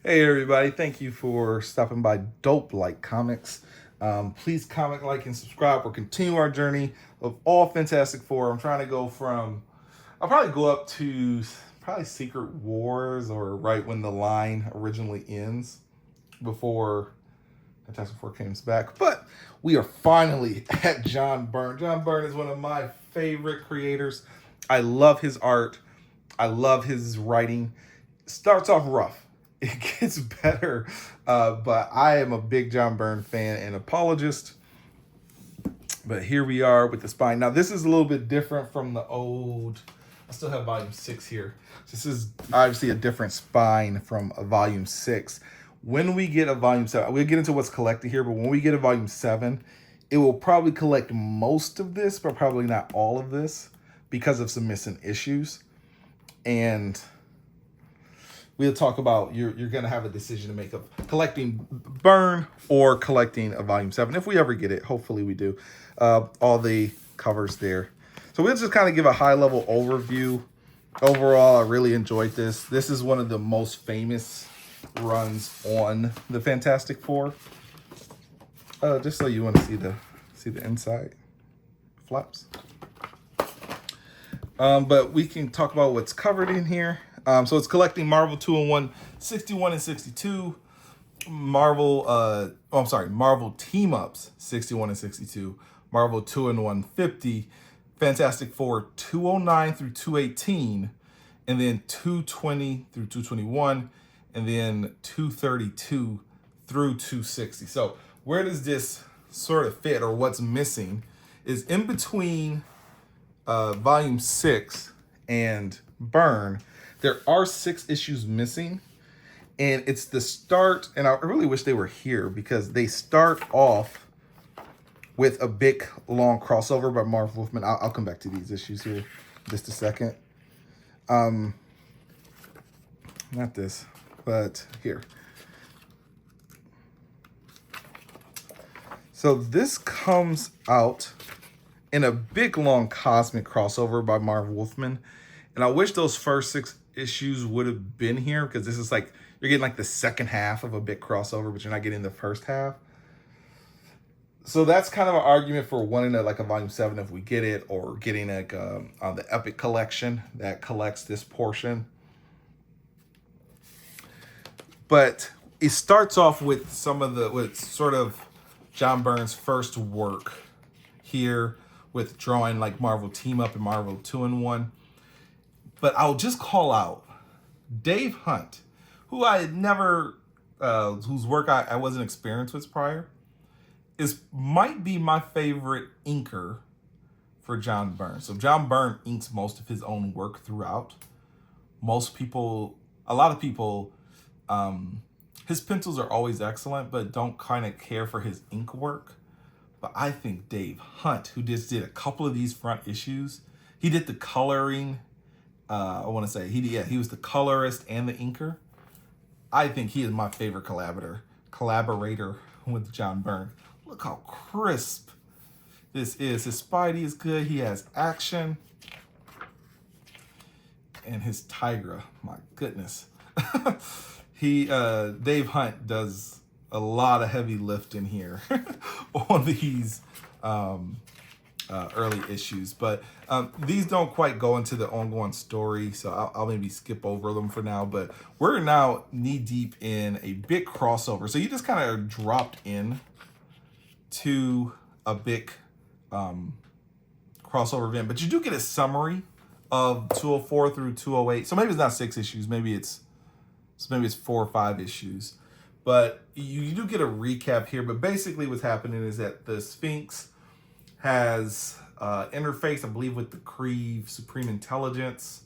Hey everybody, thank you for stopping by Dope Like Comics. Please comment, like, and subscribe. We'll continue our journey of all Fantastic Four. I'm trying to go from, I'll probably go up to probably Secret Wars or right when the line originally ends before Fantastic Four comes back. But we are finally at John Byrne. John Byrne is one of my favorite creators. I love his art. I love his writing. Starts off rough. It gets better, but I am a big John Byrne fan and apologist. But here we are with the spine. Now this is a little bit different from the old. I still have volume 6 here. This is obviously a different spine from a volume 6. When we get a volume 7, we'll get into what's collected here, but when we get a volume 7, it will probably collect most of this, but probably not all of this because of some missing issues. And we'll talk about you're going to have a decision to make of collecting Byrne or collecting a volume 7 if we ever get it. Hopefully we do. All the covers there. So we'll just kind of give a high level overview. Overall, I really enjoyed this. This is one of the most famous runs on the Fantastic Four. Just so you want to see the inside flaps. But we can talk about what's covered in here. So it's collecting Marvel 2-in-1, 61 and 62. Marvel Team Ups, 61 and 62. Marvel 2-in-1, 50. Fantastic Four, 209 through 218. And then 220 through 221. And then 232 through 260. So where does this sort of fit, or what's missing is in between volume 6 and Byrne, there are 6 issues missing, and it's the start, and I really wish they were here because they start off with a big, long crossover by Marv Wolfman. I'll come back to these issues here in just a second. Not this, but here. So this comes out in a big, long cosmic crossover by Marv Wolfman. And I wish those first 6 issues would have been here because this is like, you're getting like the second half of a big crossover, but you're not getting the first half. So that's kind of an argument for wanting a volume 7 if we get it, or getting like the Epic collection that collects this portion. But it starts off with with sort of John Byrne's first work here with drawing like Marvel Team Up and Marvel 2-in-1. But I'll just call out Dave Hunt, who I had never, whose work I wasn't experienced with prior, might be my favorite inker for John Byrne. So John Byrne inks most of his own work throughout. A lot of people, his pencils are always excellent, but don't kind of care for his ink work. But I think Dave Hunt, who just did a couple of these front issues, he did the coloring. I want to say he was the colorist and the inker. I think he is my favorite collaborator with John Byrne. Look how crisp this is. His Spidey is good. He has action. And his Tigra, my goodness. Dave Hunt does a lot of heavy lifting here on these early issues, but these don't quite go into the ongoing story, so I'll maybe skip over them for now. But we're now knee deep in a big crossover, so you just kind of dropped in to a big crossover event, but you do get a summary of 204 through 208. So maybe it's not 6 issues, maybe it's 4 or 5 issues, but you do get a recap here. But basically what's happening is that the Sphinx has interface, I believe, with the Kree Supreme Intelligence,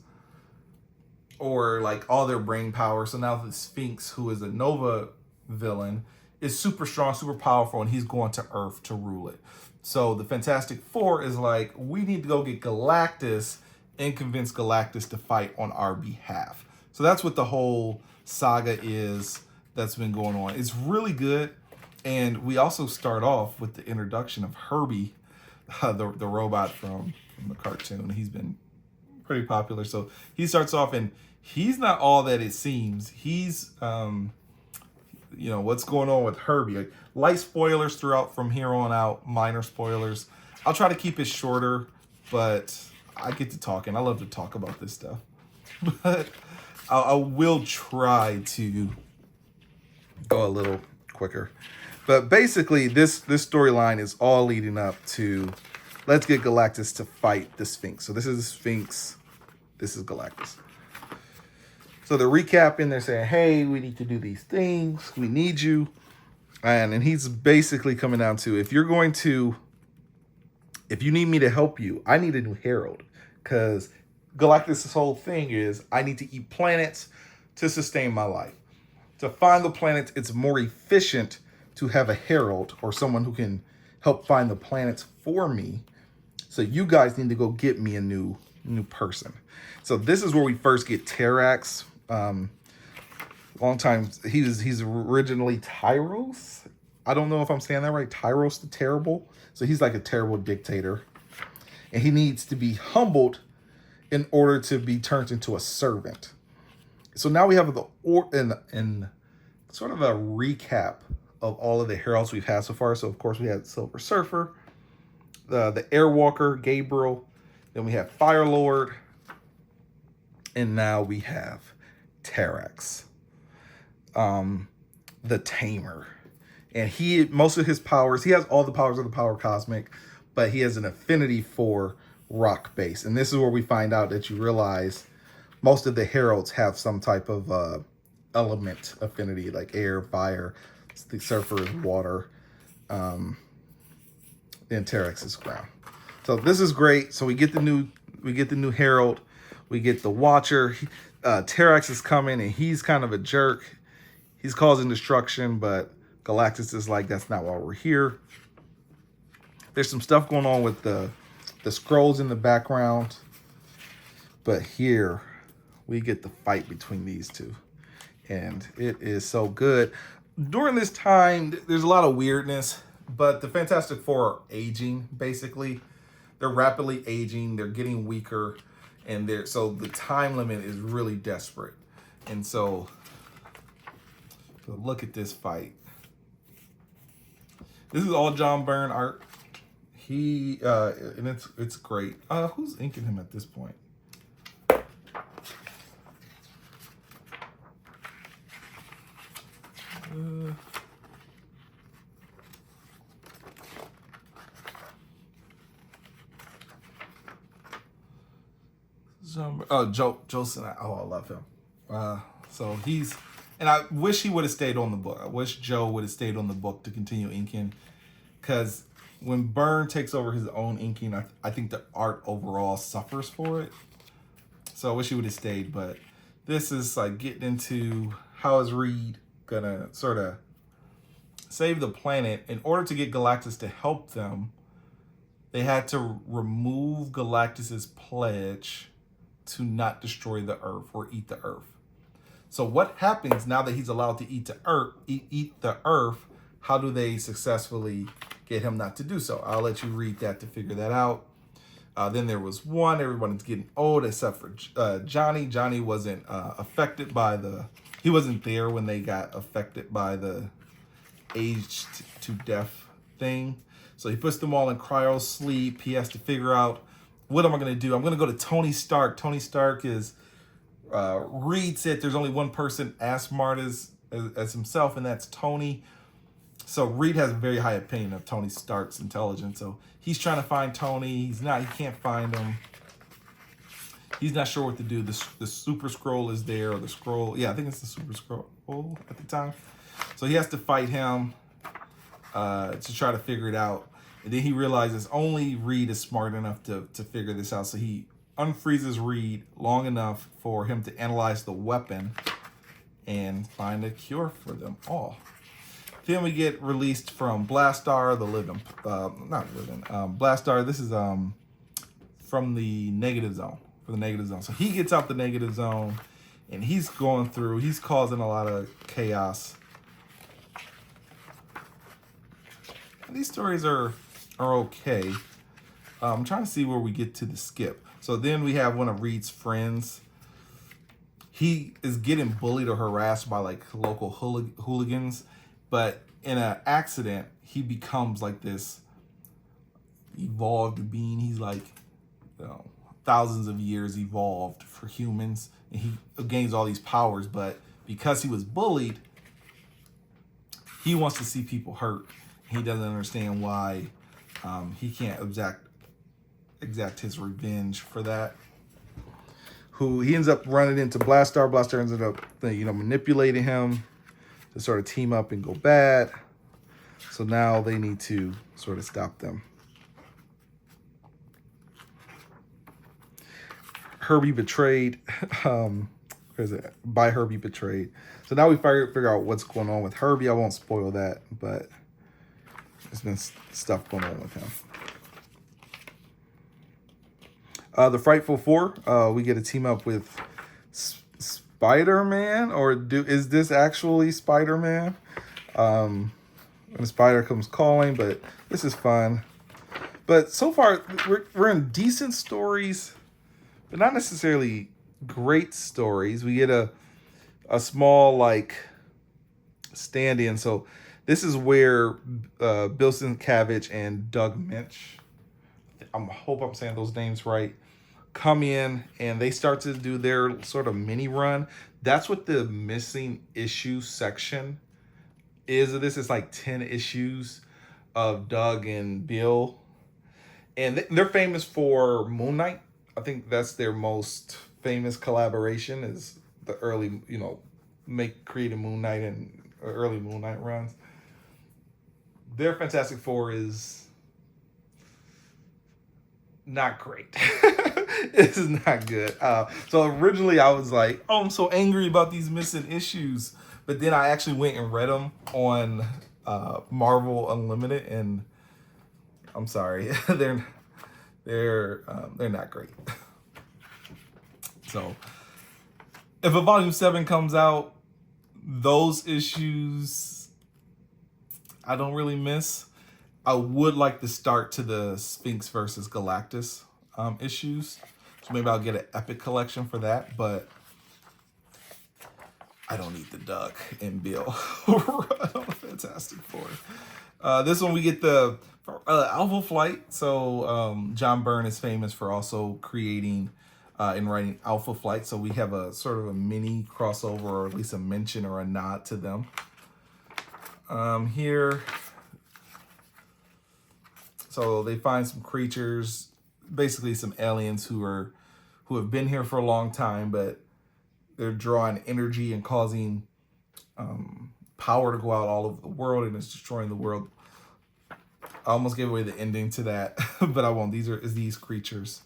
or like all their brain power. So now the Sphinx, who is a Nova villain, is super strong, super powerful, and he's going to Earth to rule it. So the Fantastic Four is like, we need to go get Galactus and convince Galactus to fight on our behalf. So that's what the whole saga is that's been going on. It's really good. And we also start off with the introduction of Herbie, the robot from the cartoon. He's been pretty popular. So he starts off, and he's not all that it seems. He's you know, what's going on with Herbie. Like, light spoilers throughout from here on out, minor spoilers. I'll try to keep it shorter, but I get to talking. I love to talk about this stuff. But I will try to go a little quicker. But basically, this storyline is all leading up to, let's get Galactus to fight the Sphinx. So this is the Sphinx. This is Galactus. So they're recapping. They're saying, hey, we need to do these things. We need you. And he's basically coming down to, if you need me to help you, I need a new herald. Because Galactus' whole thing is, I need to eat planets to sustain my life. To find the planets, it's more efficient to have a herald or someone who can help find the planets for me. So you guys need to go get me a new person. So this is where we first get Terrax. Long time, he's originally Tyros. I don't know if I'm saying that right. Tyros the Terrible. So he's like a terrible dictator. And he needs to be humbled in order to be turned into a servant. So now we have in sort of a recap of all of the heralds we've had so far. So of course we had Silver Surfer, the Airwalker, Gabriel, then we have Fire Lord, and now we have Terrax, the Tamer. And most of his powers, he has all the powers of the Power Cosmic, but he has an affinity for rock base. And this is where we find out that you realize most of the heralds have some type of element affinity, like air, fire. The Surfer is water. Then Terrax is ground. So this is great. So we get the new herald. We get the Watcher. Terrax is coming, and he's kind of a jerk. He's causing destruction, but Galactus is like, that's not why we're here. There's some stuff going on with the scrolls in the background. But here we get the fight between these two. And it is so good. During this time, there's a lot of weirdness, but the Fantastic Four are aging, basically. They're rapidly aging. They're getting weaker. And so the time limit is really desperate. And so look at this fight. This is all John Byrne art. And it's great. Who's inking him at this point? Joseph. Oh, I love him. So and I wish he would have stayed on the book. I wish Joe would have stayed on the book to continue inking, because when Byrne takes over his own inking, I think the art overall suffers for it. So I wish he would have stayed, but this is like getting into how is Reed gonna sort of save the planet. In order to get Galactus to help them, they had to remove Galactus's pledge to not destroy the Earth or eat the Earth. So what happens now that he's allowed to eat the Earth? How do they successfully get him not to do so? I'll let you read that to figure that out. Then there was one. Everyone's getting old except for Johnny. Johnny wasn't affected by he wasn't there when they got affected by the aged to death thing. So he puts them all in cryo sleep. He has to figure out, what am I going to do? I'm going to go to Tony Stark. Tony Stark is, Reed said there's only one person as smart as himself, and that's Tony. So Reed has a very high opinion of Tony Stark's intelligence. So he's trying to find Tony. He can't find him. He's not sure what to do. The Super Scroll is there, or the Scroll. Yeah, I think it's the Super Scroll at the time. So he has to fight him to try to figure it out. And then he realizes only Reed is smart enough to figure this out. So he unfreezes Reed long enough for him to analyze the weapon and find a cure for them all. Then we get released from Blastar, Blastar, this is from the negative zone. So he gets out the negative zone, and he's causing a lot of chaos. These stories are okay. I'm trying to see where we get to the skip. So then we have one of Reed's friends. he is getting bullied or harassed by like local hooligans, but in an accident, he becomes like this evolved being. He's like, you know, thousands of years evolved for humans, and he gains all these powers. But because he was bullied, he wants to see people hurt. He doesn't understand why he can't exact his revenge for that. Who he ends up running into Blastar. Blastar ends up, you know, manipulating him to sort of team up and go bad. So now they need to sort of stop them. Herbie betrayed. Where is it? By Herbie betrayed. So now we figure out what's going on with Herbie. I won't spoil that, but there's been stuff going on with him. The Frightful Four, we get to team up with Spider-Man, or is this actually Spider-Man? When the spider comes calling, but this is fun. But so far, we're in decent stories, but not necessarily great stories. We get a small like stand-in. So this is where Bill Sienkiewicz and Doug Minch, I hope I'm saying those names right, come in and they start to do their sort of mini run. That's what the missing issue section is. This is like 10 issues of Doug and Bill, and they're famous for Moon Knight. I think that's their most famous collaboration, is the early, you know, creating Moon Knight and early Moon Knight runs. Their Fantastic Four is not great. This is not good. So originally I was like, oh, I'm so angry about these missing issues. But then I actually went and read them on Marvel Unlimited, and I'm sorry, they're not great. So if a volume 7 comes out, those issues I don't really miss. I would like the start to the Sphinx versus Galactus issues. So maybe I'll get an Epic collection for that, but I don't need the Doug and Bill run on Fantastic Four. This one we get the Alpha Flight. So John Byrne is famous for also creating and writing Alpha Flight. So we have a sort of a mini crossover, or at least a mention or a nod to them. Here, so they find some creatures, basically some aliens who have been here for a long time, but they're drawing energy and causing power to go out all over the world, and it's destroying the world. I almost gave away the ending to that, but I won't. These creatures.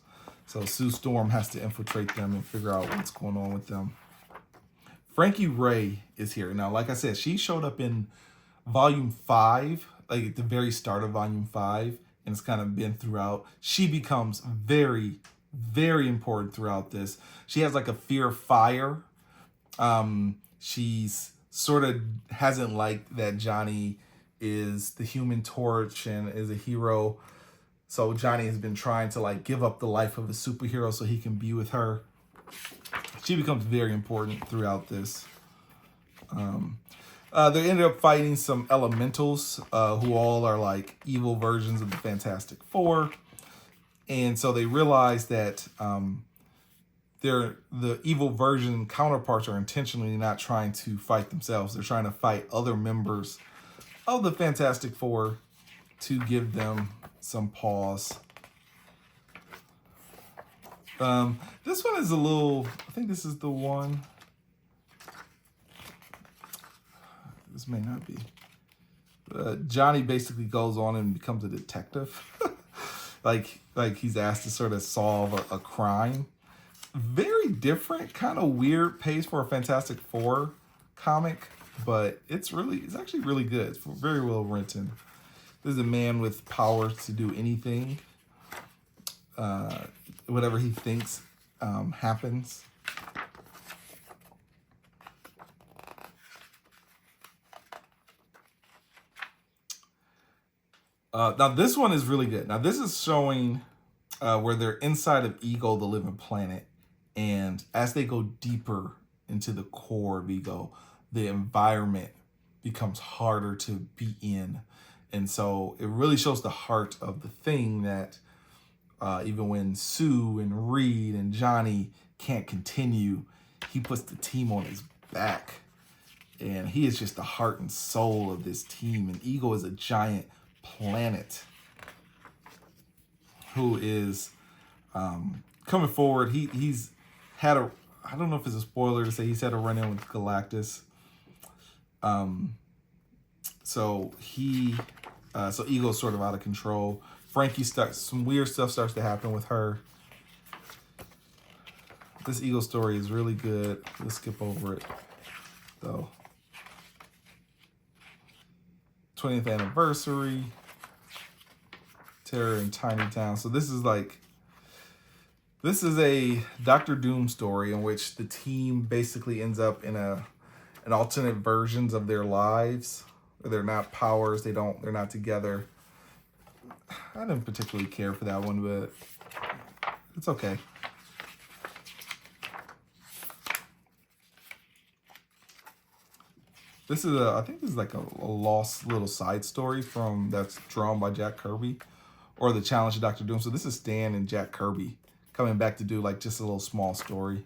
So Sue Storm has to infiltrate them and figure out what's going on with them. Frankie Ray is here. Now, like I said, she showed up in Volume 5, like at the very start of Volume 5, and it's kind of been throughout. She becomes very, very important throughout this. She has like a fear of fire. She's sort of hasn't liked that Johnny is the Human Torch and is a hero. So Johnny has been trying to like give up the life of a superhero so he can be with her. She becomes very important throughout this. They ended up fighting some elementals who all are like evil versions of the Fantastic Four. And so they realize that the evil version counterparts are intentionally not trying to fight themselves. They're trying to fight other members of the Fantastic Four to give them some pause. This one is a little, I think this is the one. This may not be. Johnny basically goes on and becomes a detective. like he's asked to sort of solve a crime. Very different, kind of weird pace for a Fantastic Four comic, but it's actually really good. It's very well written. This is a man with power to do anything. Whatever he thinks happens. Now this one is really good. Now this is showing where they're inside of Ego, the living planet, and as they go deeper into the core of Ego. The environment becomes harder to be in. And so it really shows the heart of the thing that even when Sue and Reed and Johnny can't continue, he puts the team on his back. And he is just the heart and soul of this team. And Ego is a giant planet who is coming forward. He's had a, I don't know if it's a spoiler to say he's had a run-in with Galactus. So Ego's sort of out of control. Frankie some weird stuff starts to happen with her. This Ego story is really good. Let's skip over it, though. 20th anniversary. Terror in Tiny Town. So this is a Doctor Doom story in which the team basically ends up in an alternate versions of their lives. They're not powers. They're not together. I didn't particularly care for that one, but it's okay. This is I think this is like a lost little side story that's drawn by Jack Kirby, or the Challenge of Doctor Doom. So this is Stan and Jack Kirby coming back to do like just a little small story.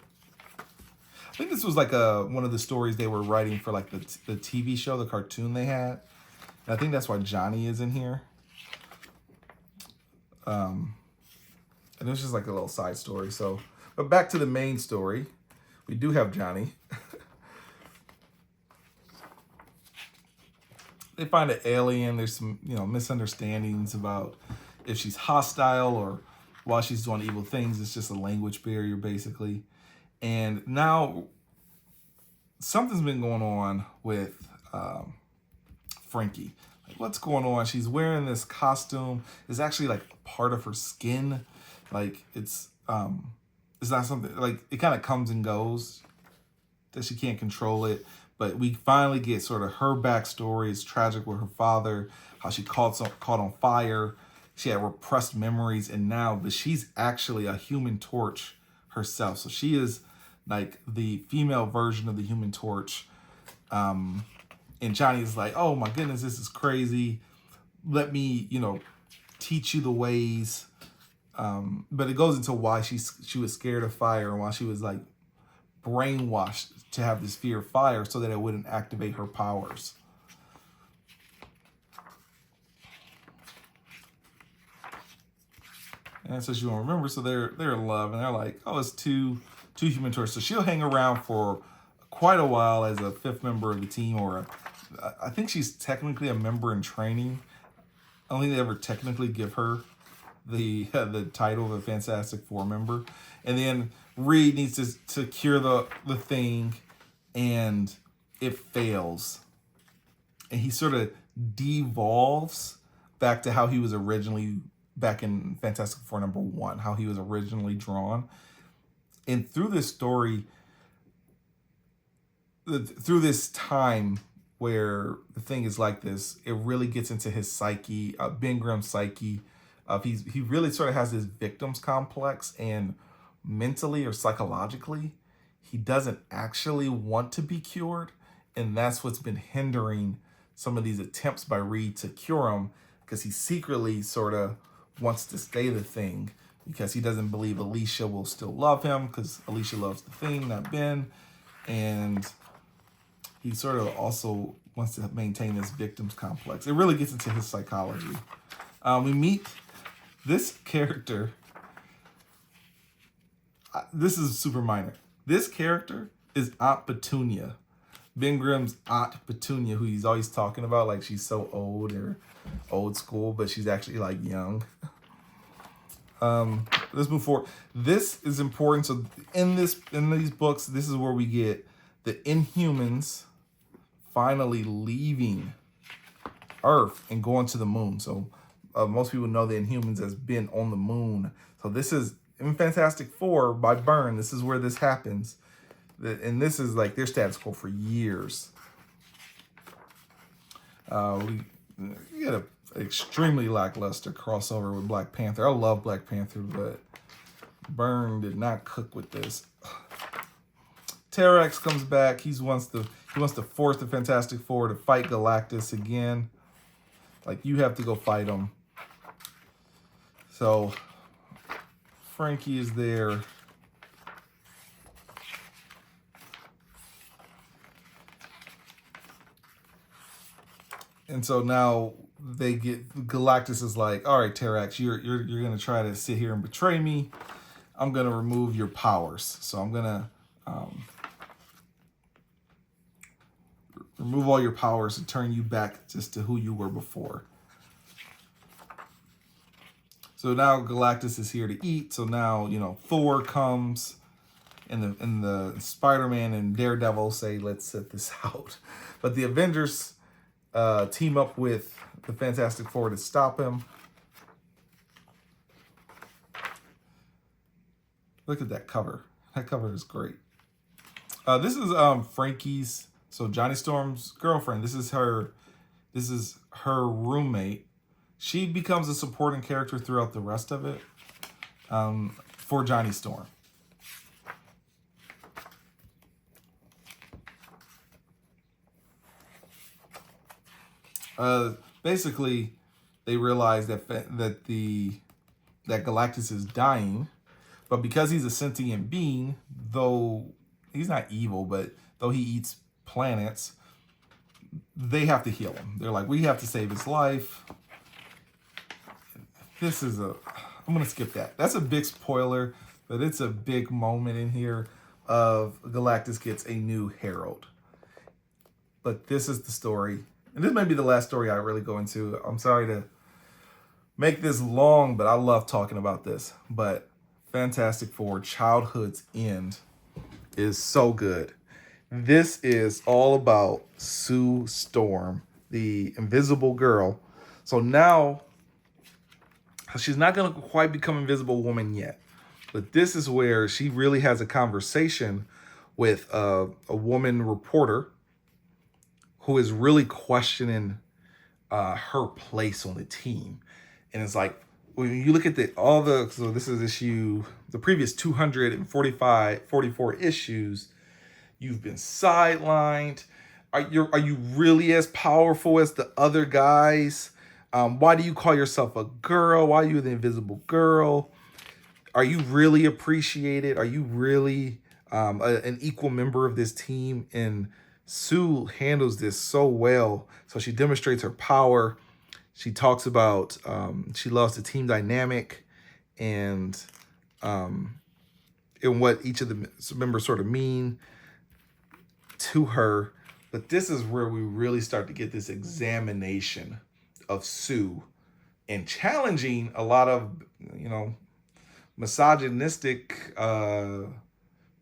I think this was like one of the stories they were writing for like the TV show, the cartoon they had. And I think that's why Johnny is in here. And it's just like a little side story. So, but back to the main story. We do have Johnny. They find an alien. There's some, misunderstandings about if she's hostile or while she's doing evil things. It's just a language barrier, basically. And now something's been going on with Frankie. Like, what's going on? She's wearing this costume. It's actually like part of her skin. Like it's not something, like it kind of comes and goes, that she can't control it. But we finally get sort of her backstory. It's tragic with her father, how she caught on fire. She had repressed memories, but she's actually a Human Torch herself. So she is like the female version of the Human Torch. And Johnny is like, oh my goodness, this is crazy. Let me, teach you the ways. But it goes into why she was scared of fire and why she was like brainwashed to have this fear of fire so that it wouldn't activate her powers. And so she won't remember. So they're in love, and they're like, oh, it's two Human Torches. So she'll hang around for quite a while as a fifth member of the team, or I think she's technically a member in training. I don't think they ever technically give her the title of a Fantastic Four member. And then Reed needs to cure the thing, and it fails. And he sort of devolves back to how he was originally back in Fantastic Four #1, how he was originally drawn. And through this story, through this time where the thing is like this, it really gets into his psyche, Ben Grimm's psyche. He really sort of has this victim's complex, and mentally or psychologically, he doesn't actually want to be cured. And that's what's been hindering some of these attempts by Reed to cure him, because he secretly sort of wants to stay the thing, because he doesn't believe Alicia will still love him, because Alicia loves the thing, not Ben. And he sort of also wants to maintain this victim's complex. It really gets into his psychology. We meet this character. This is super minor. This character is Aunt Petunia. Ben Grimm's Aunt Petunia, who he's always talking about like she's so old or old school, but she's actually like young. Let's move forward. This is important. So in these books, this is where we get the Inhumans finally leaving Earth and going to the moon. So most people know the Inhumans has been on the moon. So this is in Fantastic Four by Byrne. This is where this happens. And this is like their status quo for years. We get an extremely lackluster crossover with Black Panther. I love Black Panther, but Byrne did not cook with this. Terrax comes back. He wants to force the Fantastic Four to fight Galactus again. Like, you have to go fight him. So Frankie is there. And so now they get, Galactus is like, all right, Terrax, you're gonna try to sit here and betray me. I'm gonna remove your powers. So I'm gonna remove all your powers and turn you back just to who you were before. So now Galactus is here to eat. So now, you know, Thor comes and the Spider-Man and Daredevil say, let's set this out. But the Avengers team up with the Fantastic Four to stop him. Look at that cover. That cover is great. This is Frankie's, so Johnny Storm's girlfriend. This is her roommate. She becomes a supporting character throughout the rest of it for Johnny Storm. Basically, they realize that Galactus is dying, but because he's a sentient being, though he's not evil, but though he eats planets, they have to heal him. They're like, we have to save his life. I'm gonna skip that. That's a big spoiler, but it's a big moment in here of Galactus gets a new herald. But this is the story. And this may be the last story I really go into. I'm sorry to make this long, but I love talking about this. But Fantastic Four Childhood's End is so good. This is all about Sue Storm, the Invisible Girl. So now, she's not going to quite become Invisible Woman yet. But this is where she really has a conversation with a woman reporter who is really questioning her place on the team. And it's like, when you look at so this is the previous 44 issues, you've been sidelined. Are you really as powerful as the other guys? Why do you call yourself a girl? Why are you the invisible girl? Are you really appreciated? Are you really an equal member of this team? And Sue handles this so well. So she demonstrates her power. She talks about she loves the team dynamic and what each of the members sort of mean to her. But this is where we really start to get this examination of Sue and challenging a lot of, misogynistic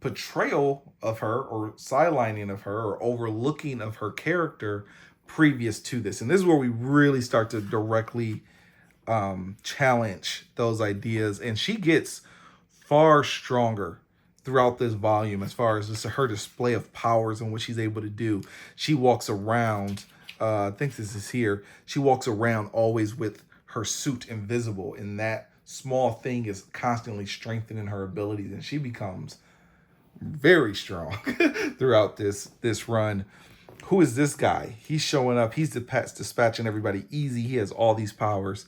portrayal of her, or sidelining of her, or overlooking of her character previous to this. And this is where we really start to directly challenge those ideas. And she gets far stronger throughout this volume as far as just her display of powers and what she's able to do. She walks around, I think this is here, she walks around always with her suit invisible, and that small thing is constantly strengthening her abilities, and she becomes very strong throughout this run. Who is this guy? He's showing up. He's dispatching everybody easy. He has all these powers.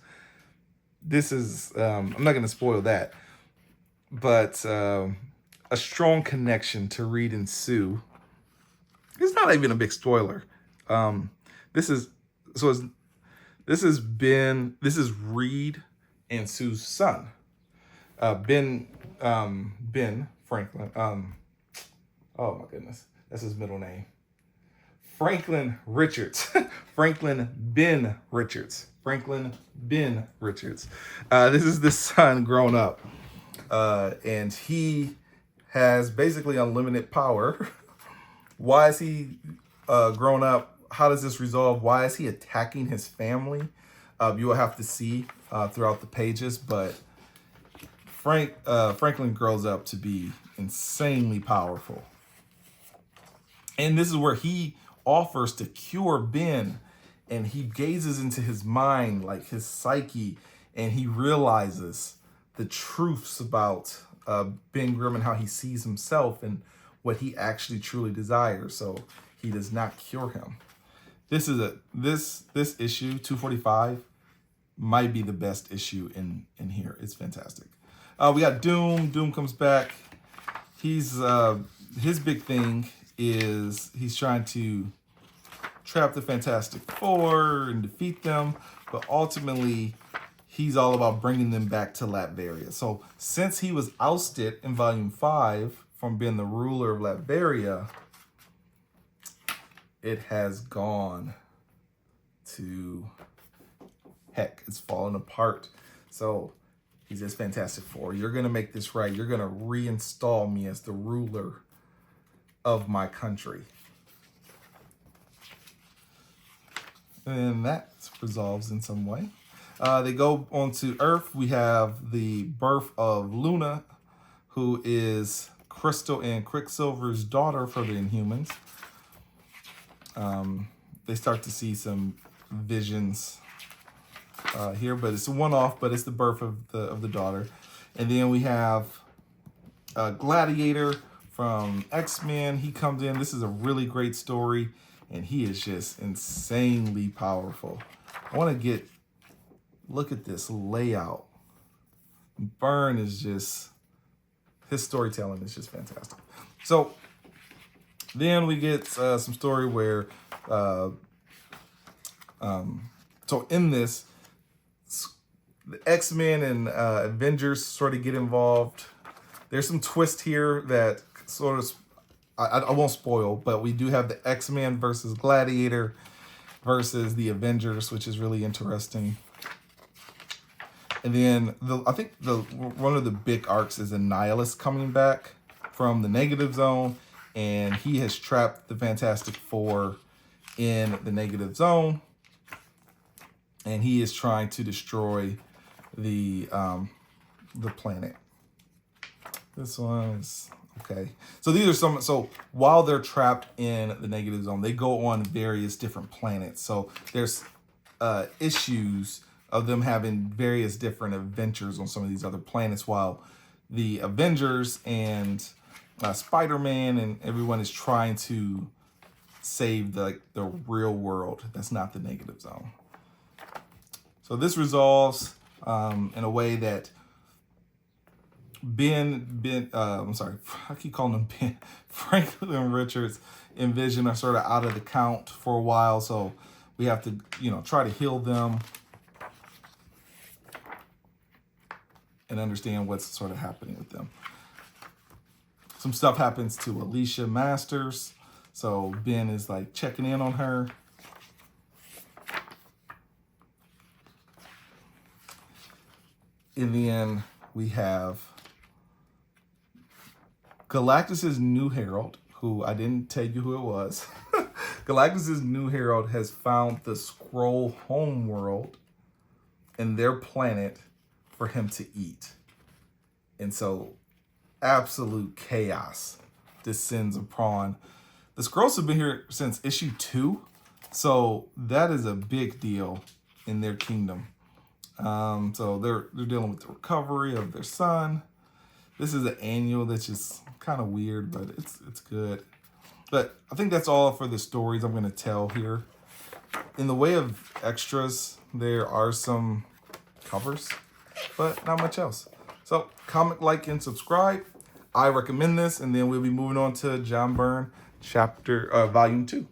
This is, I'm not going to spoil that, but a strong connection to Reed and Sue. It's not even a big spoiler. This is Reed and Sue's son, Ben Franklin. Oh my goodness, that's his middle name. Franklin Richards. Franklin Ben Richards. This is the son grown up. And he has basically unlimited power. Why is he grown up? How does this resolve? Why is he attacking his family? You will have to see throughout the pages. But Franklin grows up to be insanely powerful. And this is where he offers to cure Ben, and he gazes into his mind, like his psyche, and he realizes the truths about Ben Grimm and how he sees himself and what he actually truly desires. So he does not cure him. This is this issue 245 might be the best issue in here. It's fantastic. We got Doom. Doom comes back. He's his big thing is he's trying to trap the Fantastic Four and defeat them, but ultimately he's all about bringing them back to Latveria. So since he was ousted in Volume 5 from being the ruler of Latveria, it has gone to heck. It's fallen apart. So he says, Fantastic Four, you're going to make this right. You're going to reinstall me as the ruler of my country. And that resolves in some way. They go on to Earth. We have the birth of Luna, who is Crystal and Quicksilver's daughter for the Inhumans. They start to see some visions here, but it's a one-off, but it's the birth of the daughter. And then we have Gladiator from X-Men. He comes in. This is a really great story, and he is just insanely powerful. I want to look at this layout. Byrne is just, his storytelling is just fantastic. So then we get some story where, so in this, the X-Men and Avengers sort of get involved. There's some twist here that sort of, I won't spoil, but we do have the X-Men versus Gladiator versus the Avengers, which is really interesting. And then I think one of the big arcs is a Nihilist coming back from the Negative Zone, and he has trapped the Fantastic Four in the Negative Zone, and he is trying to destroy the planet. This one is okay. So these are some. So while they're trapped in the Negative Zone, they go on various different planets. So there's issues of them having various different adventures on some of these other planets, while the Avengers and Spider-Man and everyone is trying to save the real world that's not the Negative Zone. So this resolves in a way that I'm sorry, I keep calling him Ben. Franklin Richards and Vision are sort of out of the count for a while, so we have to, try to heal them and understand what's sort of happening with them. Some stuff happens to Alicia Masters, so Ben is like checking in on her. And then we have Galactus's new herald, who I didn't tell you who it was. Galactus's new herald has found the Skrull homeworld and their planet for him to eat. And so absolute chaos descends upon. The Skrulls have been here since issue 2, so that is a big deal in their kingdom. So they're dealing with the recovery of their son. This is an annual that's just kind of weird, but it's good. But I think that's all for the stories I'm going to tell here. In the way of extras, there are some covers, but not much else. So comment, like, and subscribe. I recommend this, and then we'll be moving on to John Byrne Volume 2.